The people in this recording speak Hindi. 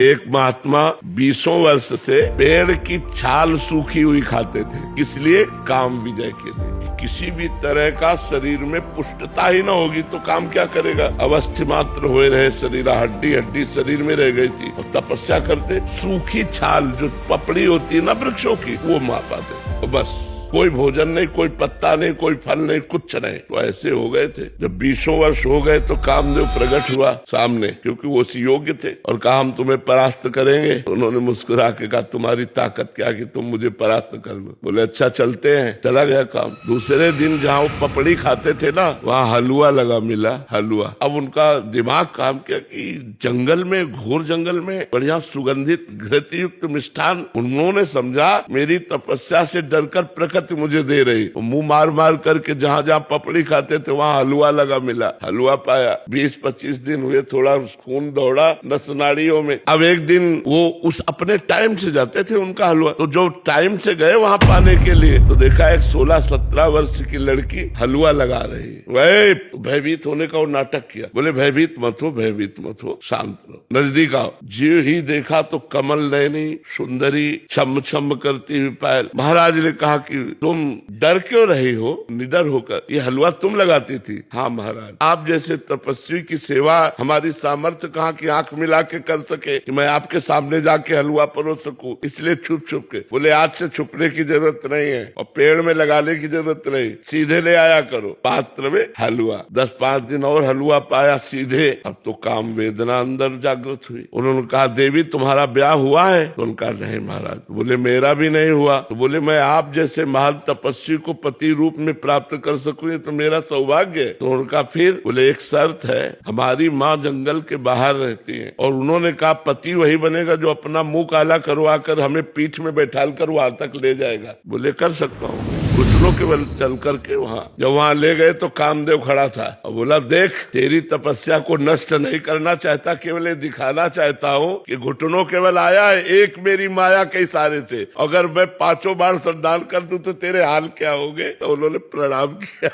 एक महात्मा 20 वर्ष से पेड़ की छाल सूखी हुई खाते थे, किस लिए? काम विजय के लिए। किसी भी तरह का शरीर में पुष्टता ही ना होगी तो काम क्या करेगा? अवस्थि मात्र हुए रहे शरीर, हड्डी हड्डी शरीर में रह गई थी और तपस्या करते। सूखी छाल जो पपड़ी होती है ना वृक्षों की, वो मार पाते, तो बस कोई भोजन नहीं, कोई पत्ता नहीं, कोई फल नहीं, कुछ नहीं। तो ऐसे हो गए थे। जब 20 वर्ष हो गए तो कामदेव प्रकट हुआ सामने, क्योंकि वो उसी योग्य थे, और कहा हम तुम्हें परास्त करेंगे। तो उन्होंने मुस्कुरा के कहा तुम्हारी ताकत क्या कि तुम मुझे परास्त कर लो। बोले अच्छा चलते हैं। चला गया काम। दूसरे दिन जहाँ वो पपड़ी खाते थे ना, वहाँ हलवा लगा मिला, हलवा। अब उनका दिमाग काम किया कि जंगल में, घोर जंगल में बढ़िया सुगंधित घृत युक्त मिष्ठान, उन्होंने समझा मेरी तपस्या से डरकर प्रकट मुझे दे रही। मुंह मार मार करके जहाँ जहाँ पपड़ी खाते थे वहाँ हलवा लगा मिला, हलवा पाया। 20-25 दिन हुए, थोड़ा खून दौड़ा नस नाड़ियों में। अब एक दिन वो उस अपने टाइम से जाते थे उनका हलवा, तो जो टाइम से गए वहाँ पाने के लिए, तो देखा एक 16-17 वर्ष की लड़की हलवा लगा रही। वह भयभीत होने का वो नाटक किया। बोले भयभीत मत हो, भयभीत मत हो, शांत रहो, नजदीक आओ। जी ही देखा तो कमल नयनी सुंदरी छम छम करती हुई पायल। महाराज ने कहा कि तुम डर क्यों रही हो निडर होकर? ये हलवा तुम लगाती थी? हाँ महाराज, आप जैसे तपस्वी की सेवा हमारी सामर्थ्य कहाँ की आंख मिला के कर सके कि मैं आपके सामने जाके हलवा परोस सकूं, इसलिए छुप छुप के। बोले आज से छुपने की जरूरत नहीं है और पेड़ में लगाने की जरूरत नहीं, सीधे ले आया करो पात्र में हलवा। 10-5 दिन और हलवा पाया सीधे। अब तो काम वेदना अंदर जागृत हुई। उन्होंने कहा देवी तुम्हारा ब्याह हुआ है? तो उनका नहीं महाराज। बोले मेरा भी नहीं हुआ। तो बोले मैं आप जैसे महान तपस्वी को पति रूप में प्राप्त कर सकूं, तो मेरा सौभाग्य है। तो उनका फिर बोले एक शर्त है, हमारी माँ जंगल के बाहर रहती है, और उन्होंने कहा पति वही बनेगा जो अपना मुंह काला करवा कर हमें पीठ में बैठाल कर वहां तक ले जाएगा। बोले कर सकता हूँ। घुटनों के बल चल करके जब वहां ले गए तो कामदेव खड़ा था और बोला देख तेरी तपस्या को नष्ट नहीं करना चाहता, केवल ये दिखाना चाहता हूँ कि घुटनों केवल आया है एक मेरी माया के इशारे से। अगर मैं 5 बार संदान कर दूं तो तेरे हाल क्या होंगे? तो उन्होंने प्रणाम किया।